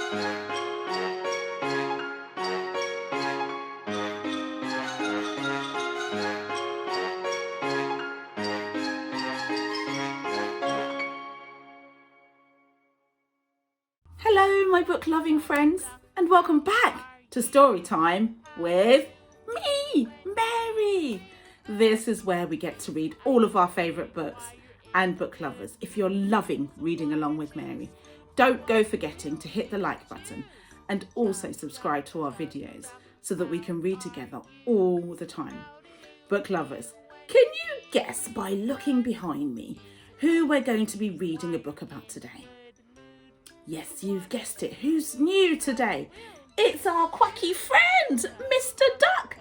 Hello, my book loving friends, and welcome back to Storytime with me, Mary. This is where we get to read all of our favourite books. And book lovers, if you're loving reading along with Mary, don't go forgetting to hit the like button and also subscribe to our videos so that we can read together all the time. Book lovers, can you guess by looking behind me who we're going to be reading a book about today? Yes, you've guessed it. Who's new today? It's our quacky friend, Mr. Duck.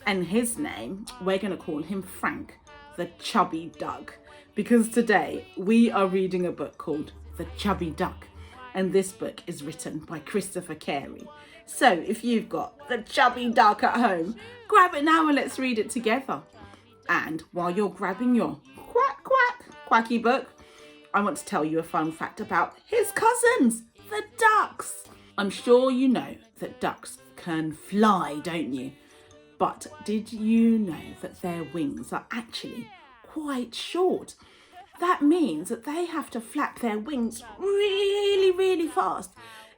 And his name, we're going to call him Frank, the Chubby Duck. Because today we are reading a book called The Chubby Duck. And this book is written by Christopher Carey. So if you've got The Chubby Duck at home, grab it now and let's read it together. And while you're grabbing your quacky book, I want to tell you a fun fact about his cousins, the ducks. I'm sure you know that ducks can fly, don't you? But did you know that their wings are actually quite short? That means that they have to flap their wings really, really fast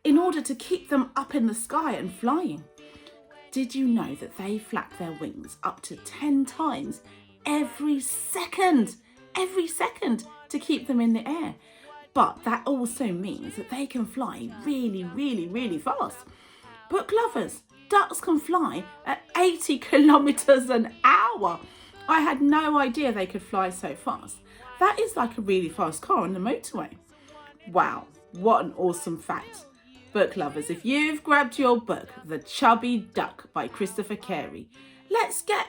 in order to keep them up in the sky and flying. Did you know that they flap their wings up to 10 times every second to keep them in the air? But that also means that they can fly really, really, really fast. Book lovers, ducks can fly at 80 kilometers an hour. I had no idea they could fly so fast. That is like a really fast car on the motorway. Wow, what an awesome fact. Book lovers, if you've grabbed your book, The Chubby Duck by Christopher Carey, let's get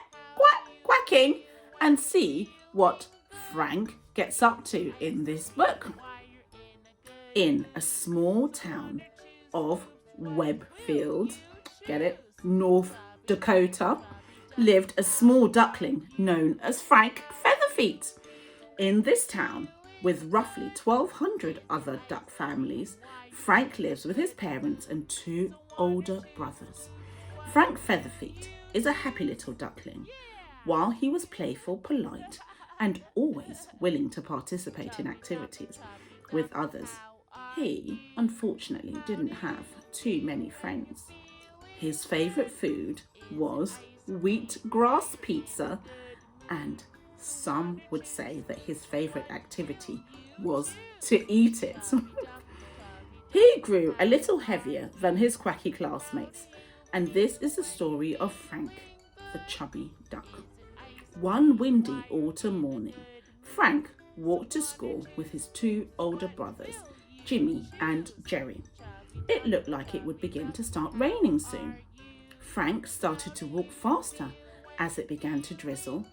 quacking and see what Frank gets up to in this book. In a small town of Webfield, get it, North Dakota, lived a small duckling known as Frank Featherfeet. In this town, with roughly 1,200 other duck families, Frank lives with his parents and 2 older brothers. Frank Featherfeet is a happy little duckling. While he was playful, polite, and always willing to participate in activities with others, he unfortunately didn't have too many friends. His favourite food was wheatgrass pizza, and some would say that his favourite activity was to eat it. He grew a little heavier than his quacky classmates, and this is the story of Frank, the Chubby Duck. One windy autumn morning, Frank walked to school with his 2 older brothers, Jimmy and Jerry. It looked like it would begin to start raining soon. Frank started to walk faster as it began to drizzle,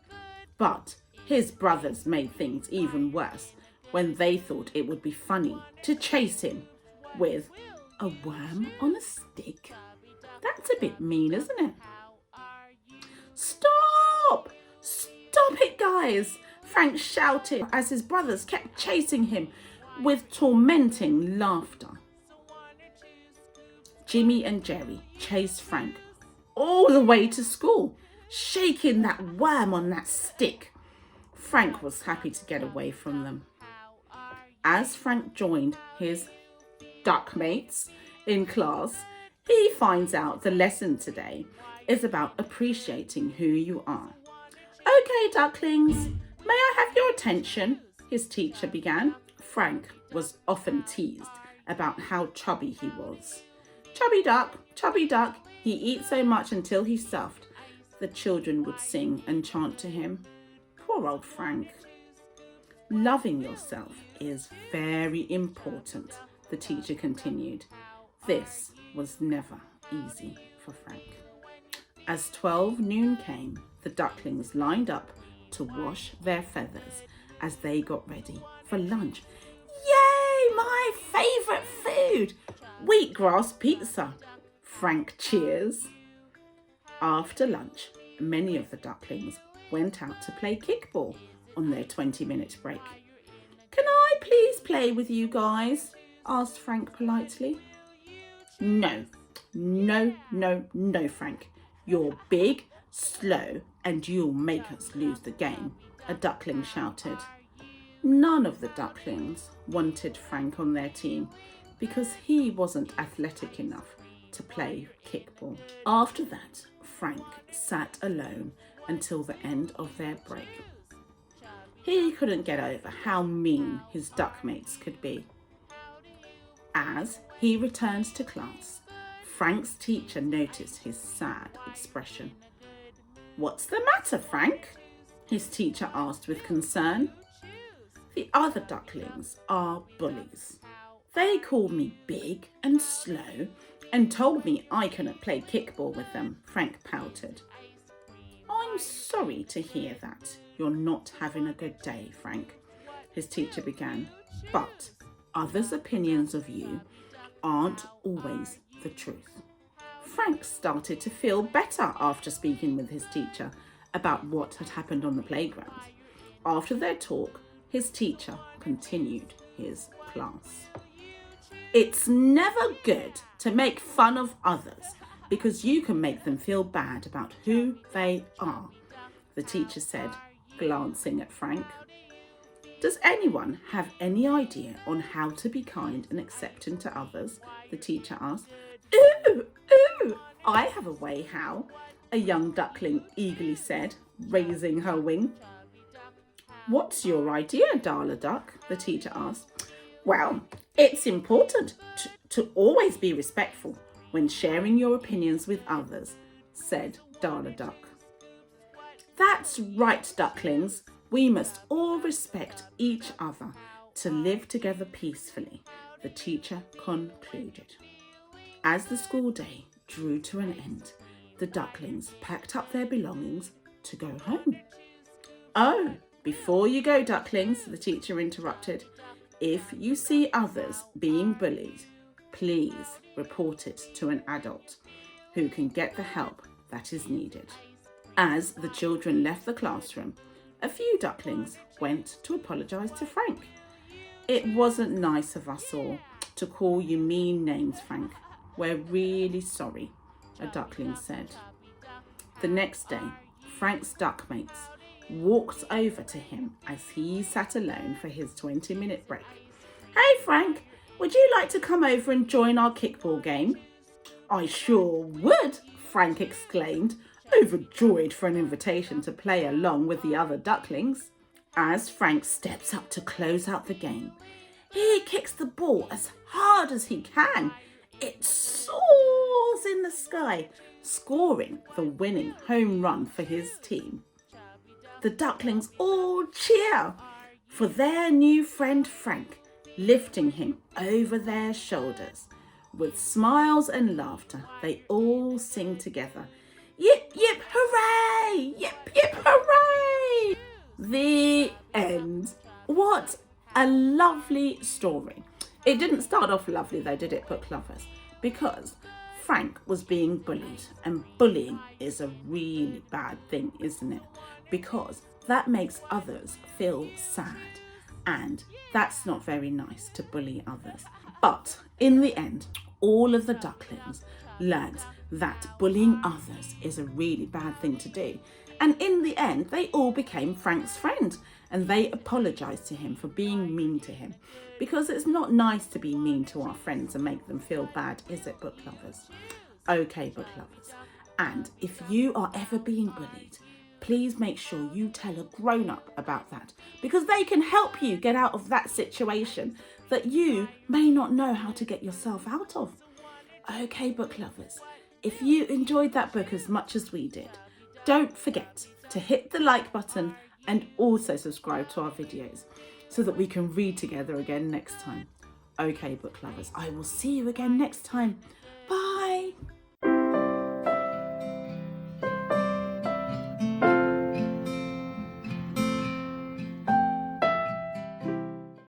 but his brothers made things even worse when they thought it would be funny to chase him with a worm on a stick. That's a bit mean, isn't it? Stop! Stop it, guys! Frank shouted as his brothers kept chasing him with tormenting laughter. Jimmy and Jerry chased Frank all the way to school, shaking that worm on that stick. Frank was happy to get away from them. As Frank joined his duck mates in class, he finds out the lesson today is about appreciating who you are. Okay, ducklings, may I have your attention? His teacher began. Frank was often teased about how chubby he was. Chubby duck, he eats so much until he's stuffed, the children would sing and chant to him. Poor old Frank. Loving yourself is very important, the teacher continued. This was never easy for Frank. As 12 noon came, the ducklings lined up to wash their feathers as they got ready for lunch. Yay, my favourite food! Wheatgrass pizza. Frank cheers. After lunch, many of the ducklings went out to play kickball on their 20-minute break. Can I please play with you guys? Asked Frank politely. No, no, no, no, Frank. You're big, slow, and you'll make us lose the game, a duckling shouted. None of the ducklings wanted Frank on their team because he wasn't athletic enough to play kickball. After that, Frank sat alone until the end of their break. He couldn't get over how mean his duck mates could be. As he returned to class, Frank's teacher noticed his sad expression. "What's the matter, Frank?" his teacher asked with concern. "The other ducklings are bullies. They called me big and slow and told me I couldn't play kickball with them," Frank pouted. "I'm sorry to hear that. You're not having a good day, Frank," his teacher began. "But others' opinions of you aren't always the truth." Frank started to feel better after speaking with his teacher about what had happened on the playground. After their talk, his teacher continued his class. "It's never good to make fun of others because you can make them feel bad about who they are," the teacher said, glancing at Frank. "Does anyone have any idea on how to be kind and accepting to others?" the teacher asked. "Ooh, I have a way how," a young duckling eagerly said, raising her wing. "What's your idea, Darla Duck?" the teacher asked. "Well, it's important to always be respectful when sharing your opinions with others," said Darla Duck. "That's right, ducklings. We must all respect each other to live together peacefully," the teacher concluded. As the school day drew to an end, the ducklings packed up their belongings to go home. "Oh, before you go, ducklings," the teacher interrupted, "if you see others being bullied, please report it to an adult who can get the help that is needed." As the children left the classroom, a few ducklings went to apologise to Frank. "It wasn't nice of us all to call you mean names, Frank. We're really sorry," a duckling said. The next day, Frank's duck mates walked over to him as he sat alone for his 20-minute break. "Hey, Frank, would you like to come over and join our kickball game?" "I sure would," Frank exclaimed, overjoyed for an invitation to play along with the other ducklings. As Frank steps up to close out the game, he kicks the ball as hard as he can. It soars in the sky, scoring the winning home run for his team. The ducklings all cheer for their new friend Frank, lifting him over their shoulders. With smiles and laughter, they all sing together, "Yip, yip, hooray! Yip, yip, hooray!" The end. What a lovely story. It didn't start off lovely though, did it, book lovers? Because Frank was being bullied, and bullying is a really bad thing, isn't it? Because that makes others feel sad, and that's not very nice to bully others. But in the end, all of the ducklings learned that bullying others is a really bad thing to do. And in the end, they all became Frank's friend, and they apologised to him for being mean to him, because it's not nice to be mean to our friends and make them feel bad, is it, book lovers? Okay, book lovers. And if you are ever being bullied, please make sure you tell a grown-up about that, because they can help you get out of that situation that you may not know how to get yourself out of. Okay, book lovers, if you enjoyed that book as much as we did, don't forget to hit the like button and also subscribe to our videos so that we can read together again next time. Okay, book lovers, I will see you again next time.